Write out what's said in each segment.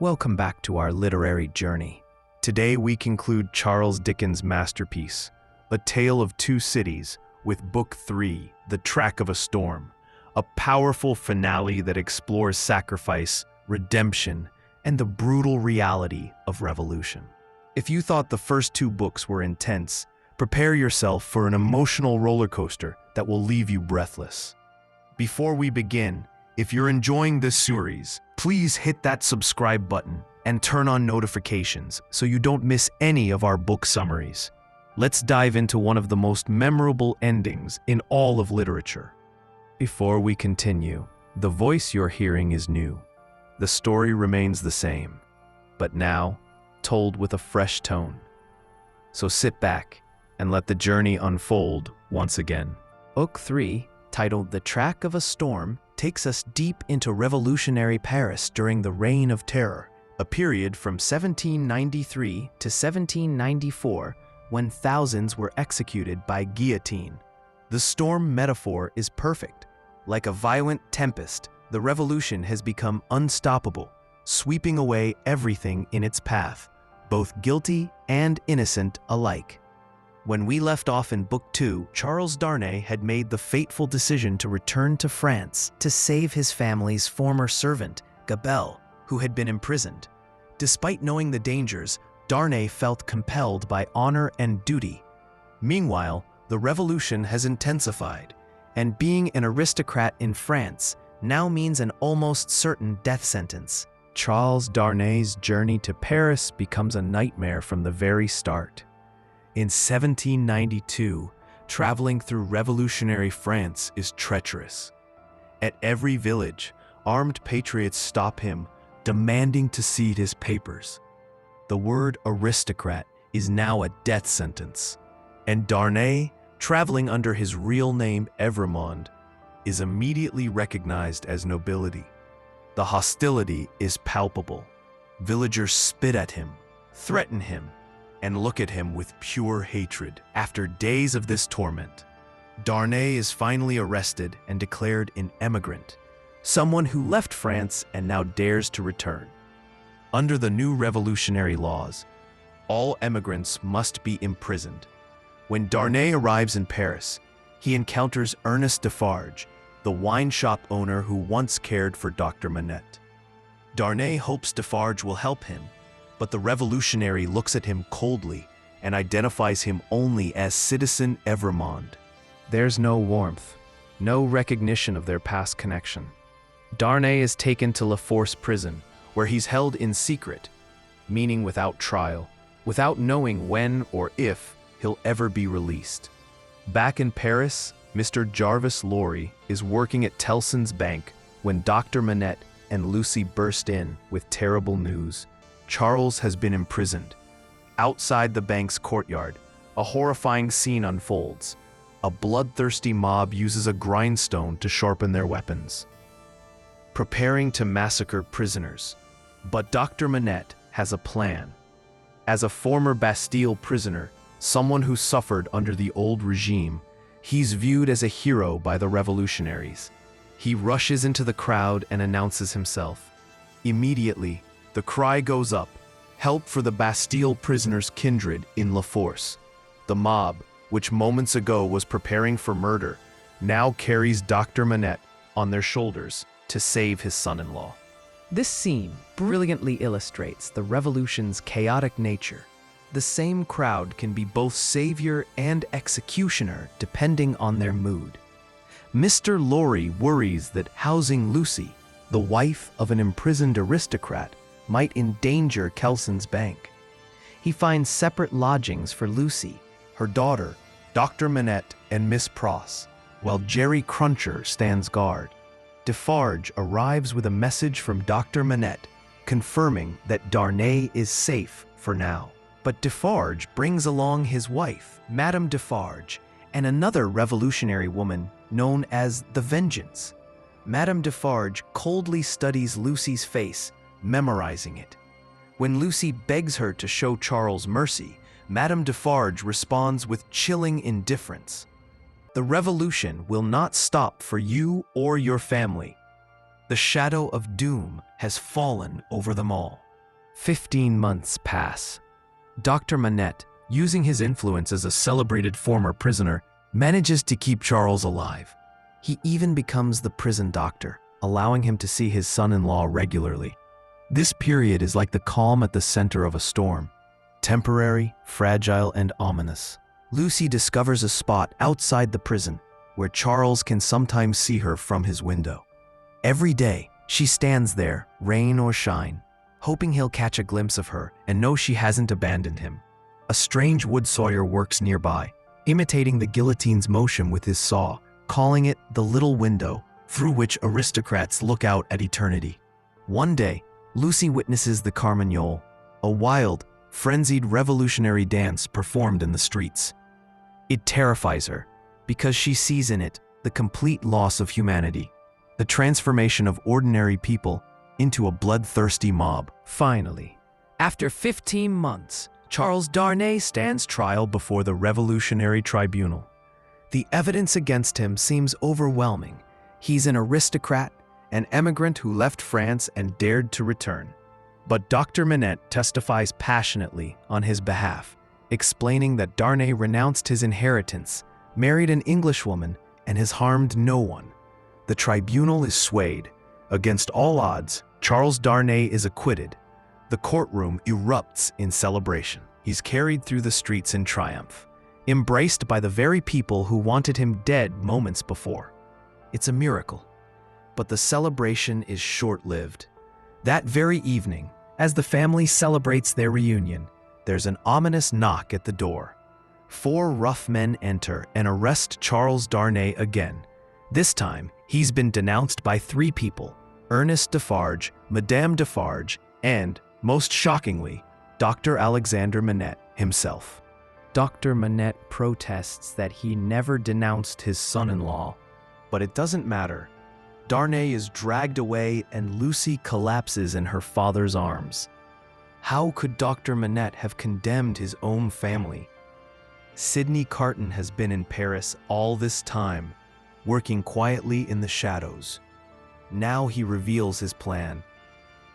Welcome back to our literary journey. Today we conclude Charles Dickens' masterpiece, A Tale of Two Cities, with Book 3, The Track of a Storm, a powerful finale that explores sacrifice, redemption, and the brutal reality of revolution. If you thought the first two books were intense, prepare yourself for an emotional roller coaster that will leave you breathless. Before we begin, if you're enjoying this series, please hit that subscribe button and turn on notifications so you don't miss any of our book summaries. Let's dive into one of the most memorable endings in all of literature. Before we continue, the voice you're hearing is new. The story remains the same, but now told with a fresh tone. So sit back and let the journey unfold once again. Book 3, titled The Track of a Storm, takes us deep into revolutionary Paris during the Reign of Terror, a period from 1793 to 1794 when thousands were executed by guillotine. The storm metaphor is perfect. Like a violent tempest, the revolution has become unstoppable, sweeping away everything in its path, both guilty and innocent alike. When we left off in Book 2, Charles Darnay had made the fateful decision to return to France to save his family's former servant, Gabelle, who had been imprisoned. Despite knowing the dangers, Darnay felt compelled by honor and duty. Meanwhile, the revolution has intensified, and being an aristocrat in France now means an almost certain death sentence. Charles Darnay's journey to Paris becomes a nightmare from the very start. In 1792, traveling through revolutionary France is treacherous. At every village, armed patriots stop him, demanding to see his papers. The word aristocrat is now a death sentence, and Darnay, traveling under his real name Evremond, is immediately recognized as nobility. The hostility is palpable. Villagers spit at him, threaten him, and look at him with pure hatred. After days of this torment, Darnay is finally arrested and declared an emigrant, someone who left France and now dares to return. Under the new revolutionary laws, all emigrants must be imprisoned. When Darnay arrives in Paris, he encounters Ernest Defarge, the wine shop owner who once cared for Dr. Manette. Darnay hopes Defarge will help him, but the revolutionary looks at him coldly and identifies him only as Citizen Evremond. There's no warmth, no recognition of their past connection. Darnay is taken to La Force prison, where he's held in secret, meaning without trial, without knowing when or if he'll ever be released. Back in Paris, Mr. Jarvis Lorry is working at Tellson's bank when Dr. Manette and Lucy burst in with terrible news. Charles has been imprisoned. Outside the bank's courtyard, a horrifying scene unfolds. A bloodthirsty mob uses a grindstone to sharpen their weapons, preparing to massacre prisoners. But Dr. Manette has a plan. As a former Bastille prisoner, someone who suffered under the old regime, he's viewed as a hero by the revolutionaries. He rushes into the crowd and announces himself. Immediately, the cry goes up, help for the Bastille prisoners' kindred in La Force. The mob, which moments ago was preparing for murder, now carries Dr. Manette on their shoulders to save his son-in-law. This scene brilliantly illustrates the revolution's chaotic nature. The same crowd can be both savior and executioner depending on their mood. Mr. Lorry worries that housing Lucy, the wife of an imprisoned aristocrat, might endanger Tellson's bank. He finds separate lodgings for Lucy, her daughter, Dr. Manette, and Miss Pross, while Jerry Cruncher stands guard. Defarge arrives with a message from Dr. Manette, confirming that Darnay is safe for now. But Defarge brings along his wife, Madame Defarge, and another revolutionary woman known as the Vengeance. Madame Defarge coldly studies Lucy's face, memorizing it. When Lucy begs her to show Charles mercy, Madame Defarge responds with chilling indifference. The revolution will not stop for you or your family. The shadow of doom has fallen over them all. 15 months pass. Dr. Manette, using his influence as a celebrated former prisoner, manages to keep Charles alive. He even becomes the prison doctor, allowing him to see his son-in-law regularly. This period is like the calm at the center of a storm. Temporary, fragile, and ominous. Lucy discovers a spot outside the prison where Charles can sometimes see her from his window. Every day, she stands there, rain or shine, hoping he'll catch a glimpse of her and know she hasn't abandoned him. A strange wood sawyer works nearby, imitating the guillotine's motion with his saw, calling it the little window through which aristocrats look out at eternity. One day, Lucy witnesses the Carmagnole, a wild, frenzied revolutionary dance performed in the streets. It terrifies her, because she sees in it the complete loss of humanity, the transformation of ordinary people into a bloodthirsty mob. Finally, after 15 months, Charles Darnay stands trial before the Revolutionary Tribunal. The evidence against him seems overwhelming. He's an aristocrat, an emigrant who left France and dared to return. But Dr. Manette testifies passionately on his behalf, explaining that Darnay renounced his inheritance, married an Englishwoman, and has harmed no one. The tribunal is swayed. Against all odds, Charles Darnay is acquitted. The courtroom erupts in celebration. He's carried through the streets in triumph, embraced by the very people who wanted him dead moments before. It's a miracle. But the celebration is short-lived. That very evening, as the family celebrates their reunion, there's an ominous knock at the door. 4 rough men enter and arrest Charles Darnay again. This time, he's been denounced by 3 people: Ernest Defarge, Madame Defarge, and, most shockingly, Dr. Alexander Manette himself. Dr. Manette protests that he never denounced his son-in-law, but it doesn't matter. Darnay is dragged away and Lucy collapses in her father's arms. How could Dr. Manette have condemned his own family? Sidney Carton has been in Paris all this time, working quietly in the shadows. Now he reveals his plan.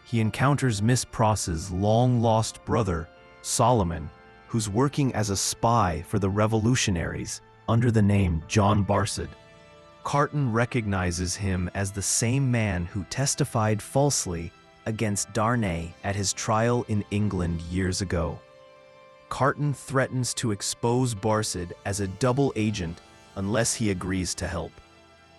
He encounters Miss Pross's long-lost brother, Solomon, who's working as a spy for the revolutionaries under the name John Barsad. Carton recognizes him as the same man who testified falsely against Darnay at his trial in England years ago. Carton threatens to expose Barsad as a double agent unless he agrees to help.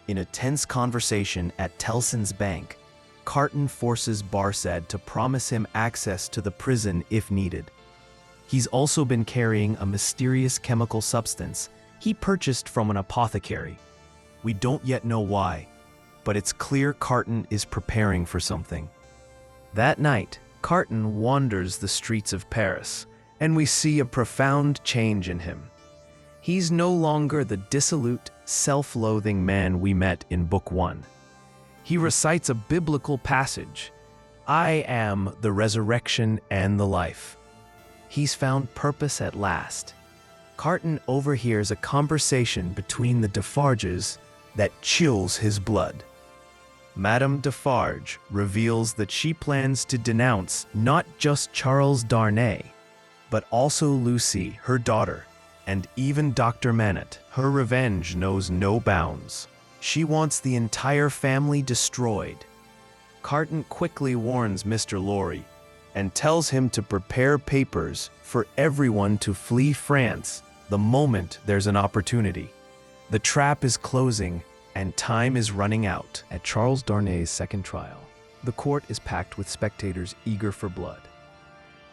In a tense conversation at Tellson's bank, Carton forces Barsad to promise him access to the prison if needed. He's also been carrying a mysterious chemical substance he purchased from an apothecary. We don't yet know why, but it's clear Carton is preparing for something. That night, Carton wanders the streets of Paris, and we see a profound change in him. He's no longer the dissolute, self-loathing man we met in Book 1. He recites a biblical passage, "I am the resurrection and the life." He's found purpose at last. Carton overhears a conversation between the Defarges that chills his blood. Madame Defarge reveals that she plans to denounce not just Charles Darnay, but also Lucy, her daughter, and even Dr. Manette. Her revenge knows no bounds. She wants the entire family destroyed. Carton quickly warns Mr. Lorry and tells him to prepare papers for everyone to flee France the moment there's an opportunity. The trap is closing and time is running out. At Charles Darnay's second trial, the court is packed with spectators eager for blood.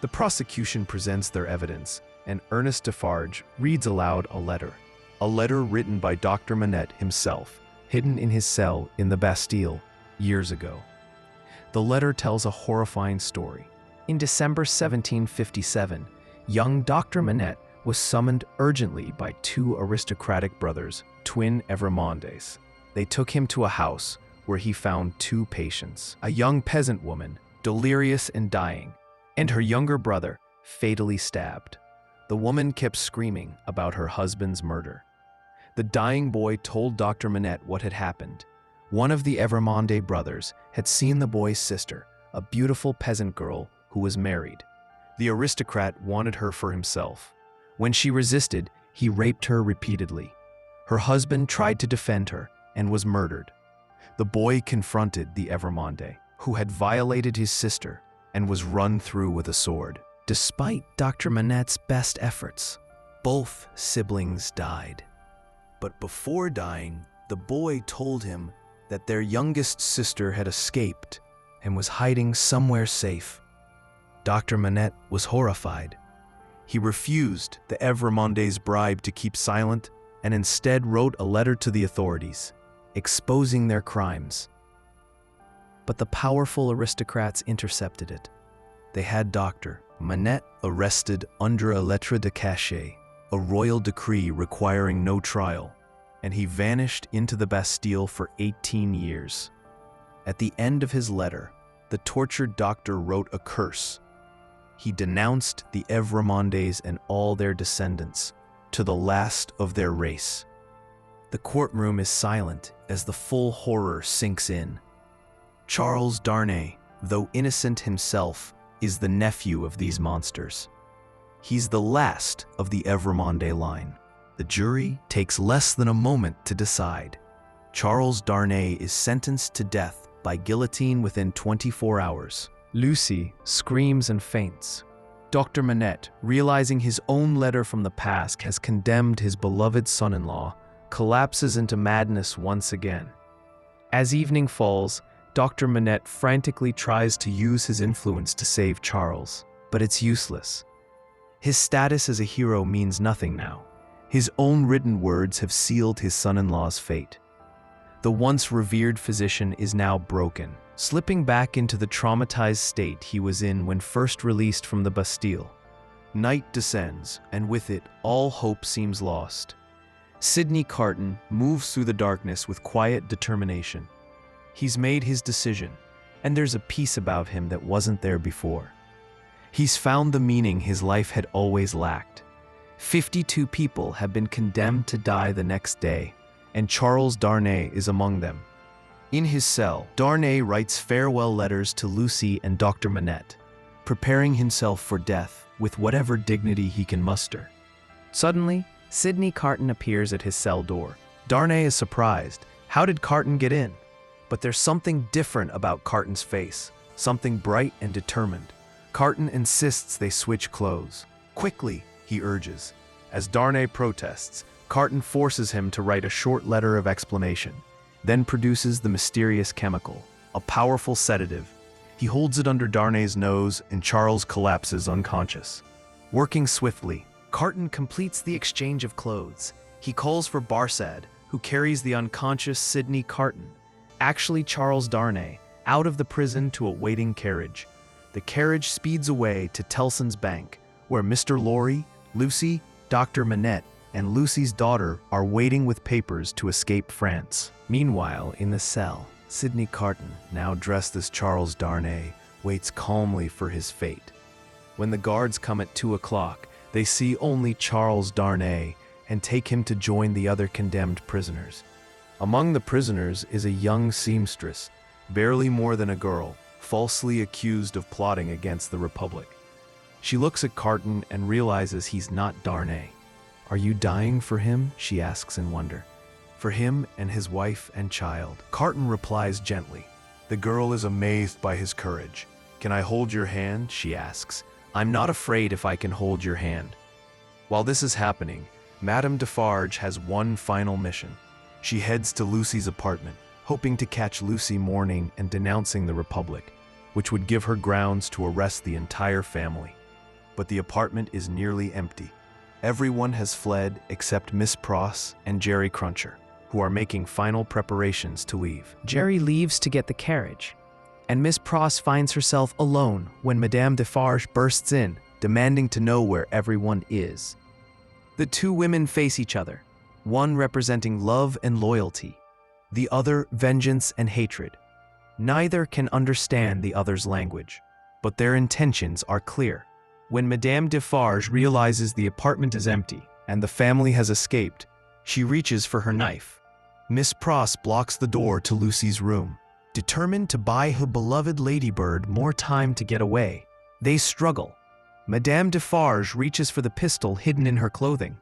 The prosecution presents their evidence, and Ernest Defarge reads aloud a letter written by Dr. Manette himself, hidden in his cell in the Bastille years ago. The letter tells a horrifying story. In December 1757, young Dr. Manette was summoned urgently by 2 aristocratic brothers, twin Evremondes. They took him to a house where he found 2 patients, a young peasant woman, delirious and dying, and her younger brother, fatally stabbed. The woman kept screaming about her husband's murder. The dying boy told Dr. Manette what had happened. One of the Evremonde brothers had seen the boy's sister, a beautiful peasant girl who was married. The aristocrat wanted her for himself. When she resisted, he raped her repeatedly. Her husband tried to defend her and was murdered. The boy confronted the Evrémonde, who had violated his sister and was run through with a sword. Despite Dr. Manette's best efforts, both siblings died. But before dying, the boy told him that their youngest sister had escaped and was hiding somewhere safe. Dr. Manette was horrified. He refused the Evrémonde's bribe to keep silent and instead wrote a letter to the authorities, exposing their crimes. But the powerful aristocrats intercepted it. They had Dr. Manette arrested under a lettre de cachet, a royal decree requiring no trial, and he vanished into the Bastille for 18 years. At the end of his letter, the tortured doctor wrote a curse. He denounced the Evrémondes and all their descendants to the last of their race. The courtroom is silent as the full horror sinks in. Charles Darnay, though innocent himself, is the nephew of these monsters. He's the last of the Evrémonde line. The jury takes less than a moment to decide. Charles Darnay is sentenced to death by guillotine within 24 hours. Lucy screams and faints. Dr. Manette, realizing his own letter from the past has condemned his beloved son-in-law, collapses into madness once again. As evening falls, Dr. Manette frantically tries to use his influence to save Charles, but it's useless. His status as a hero means nothing now. His own written words have sealed his son-in-law's fate. The once revered physician is now broken, slipping back into the traumatized state he was in when first released from the Bastille. Night descends, and with it, all hope seems lost. Sidney Carton moves through the darkness with quiet determination. He's made his decision, and there's a peace about him that wasn't there before. He's found the meaning his life had always lacked. 52 people have been condemned to die the next day, and Charles Darnay is among them. In his cell, Darnay writes farewell letters to Lucy and Dr. Manette, preparing himself for death with whatever dignity he can muster. Suddenly, Sidney Carton appears at his cell door. Darnay is surprised. How did Carton get in? But there's something different about Carton's face, something bright and determined. Carton insists they switch clothes. Quickly, he urges. As Darnay protests, Carton forces him to write a short letter of explanation, then produces the mysterious chemical, a powerful sedative. He holds it under Darnay's nose and Charles collapses unconscious. Working swiftly, Carton completes the exchange of clothes. He calls for Barsad, who carries the unconscious Sidney Carton, actually Charles Darnay, out of the prison to a waiting carriage. The carriage speeds away to Tellson's Bank, where Mr. Lorry, Lucy, Dr. Manette, and Lucy's daughter are waiting with papers to escape France. Meanwhile, in the cell, Sidney Carton, now dressed as Charles Darnay, waits calmly for his fate. When the guards come at 2 o'clock, they see only Charles Darnay and take him to join the other condemned prisoners. Among the prisoners is a young seamstress, barely more than a girl, falsely accused of plotting against the Republic. She looks at Carton and realizes he's not Darnay. "Are you dying for him?" she asks in wonder. "For him and his wife and child." Carton replies gently. The girl is amazed by his courage. "Can I hold your hand?" she asks. "I'm not afraid if I can hold your hand." While this is happening, Madame Defarge has one final mission. She heads to Lucy's apartment, hoping to catch Lucy mourning and denouncing the Republic, which would give her grounds to arrest the entire family. But the apartment is nearly empty. Everyone has fled except Miss Pross and Jerry Cruncher, who are making final preparations to leave. Jerry leaves to get the carriage, and Miss Pross finds herself alone when Madame Defarge bursts in, demanding to know where everyone is. The two women face each other, one representing love and loyalty, the other vengeance and hatred. Neither can understand the other's language, but their intentions are clear. When Madame Defarge realizes the apartment is empty and the family has escaped, she reaches for her knife. Miss Pross blocks the door to Lucy's room, determined to buy her beloved ladybird more time to get away. They struggle. Madame Defarge reaches for the pistol hidden in her clothing,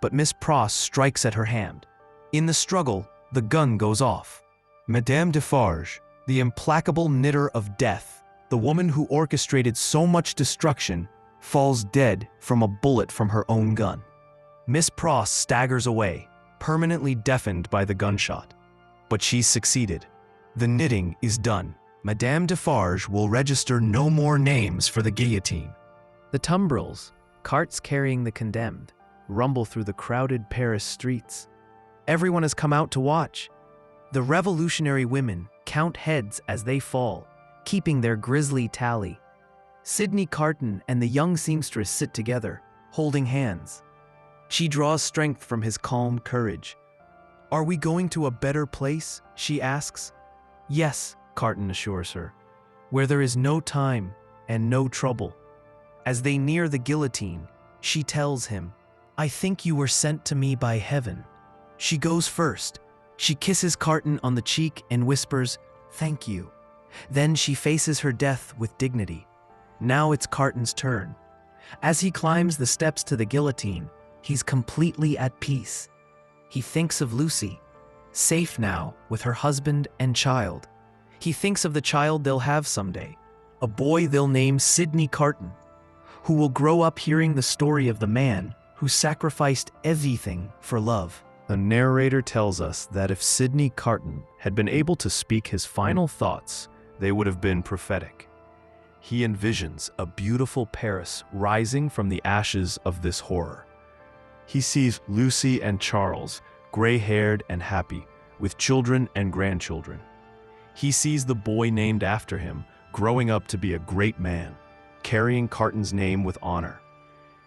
but Miss Pross strikes at her hand. In the struggle, the gun goes off. Madame Defarge, the implacable knitter of death, the woman who orchestrated so much destruction, falls dead from a bullet from her own gun. Miss Pross staggers away, permanently deafened by the gunshot. But she's succeeded. The knitting is done. Madame Defarge will register no more names for the guillotine. The tumbrils, carts carrying the condemned, rumble through the crowded Paris streets. Everyone has come out to watch. The revolutionary women count heads as they fall, keeping their grisly tally. Sidney Carton and the young seamstress sit together, holding hands. She draws strength from his calm courage. "Are we going to a better place?" she asks. "Yes," Carton assures her, "where there is no time and no trouble." As they near the guillotine, she tells him, "I think you were sent to me by heaven." She goes first. She kisses Carton on the cheek and whispers, "Thank you." Then she faces her death with dignity. Now it's Carton's turn. As he climbs the steps to the guillotine, he's completely at peace. He thinks of Lucy, safe now with her husband and child. He thinks of the child they'll have someday, a boy they'll name Sidney Carton, who will grow up hearing the story of the man who sacrificed everything for love. The narrator tells us that if Sidney Carton had been able to speak his final thoughts, they would have been prophetic. He envisions a beautiful Paris rising from the ashes of this horror. He sees Lucy and Charles, gray-haired and happy, with children and grandchildren. He sees the boy named after him growing up to be a great man, carrying Carton's name with honor.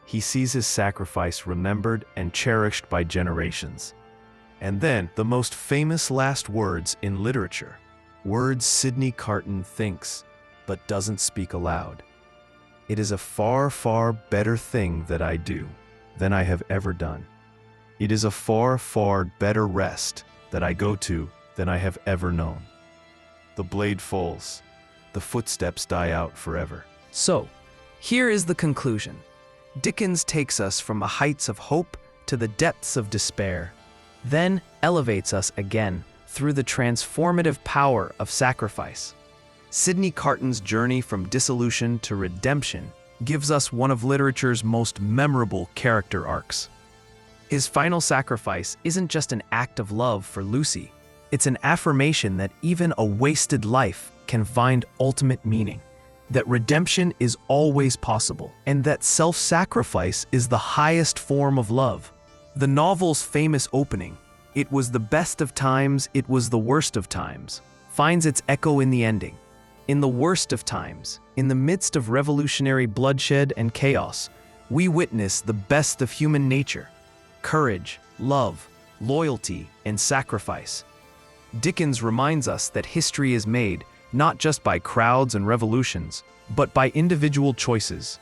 He sees his sacrifice remembered and cherished by generations. And then the most famous last words in literature, words Sidney Carton thinks but doesn't speak aloud. "It is a far, far better thing that I do than I have ever done. It is a far, far better rest that I go to than I have ever known." The blade falls. The footsteps die out forever. So, here is the conclusion. Dickens takes us from the heights of hope to the depths of despair, then elevates us again through the transformative power of sacrifice. Sidney Carton's journey from dissolution to redemption gives us one of literature's most memorable character arcs. His final sacrifice isn't just an act of love for Lucy, it's an affirmation that even a wasted life can find ultimate meaning, that redemption is always possible, and that self-sacrifice is the highest form of love. The novel's famous opening, "It was the best of times, it was the worst of times," finds its echo in the ending. In the worst of times, in the midst of revolutionary bloodshed and chaos, we witness the best of human nature: courage, love, loyalty, and sacrifice. Dickens reminds us that history is made not just by crowds and revolutions, but by individual choices.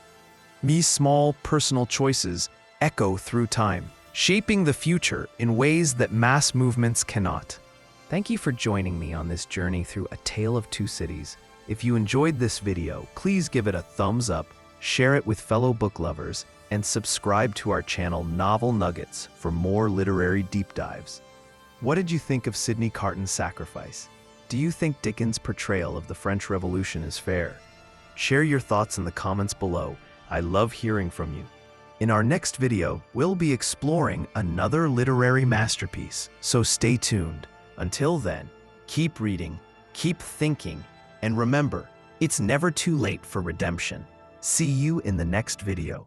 These small, personal choices echo through time, shaping the future in ways that mass movements cannot. Thank you for joining me on this journey through A Tale of Two Cities. If you enjoyed this video, please give it a thumbs up, share it with fellow book lovers, and subscribe to our channel Novel Nuggets for more literary deep dives. What did you think of Sidney Carton's sacrifice? Do you think Dickens' portrayal of the French Revolution is fair? Share your thoughts in the comments below. I love hearing from you. In our next video, we'll be exploring another literary masterpiece, so stay tuned. Until then, keep reading, keep thinking, and remember, it's never too late for redemption. See you in the next video.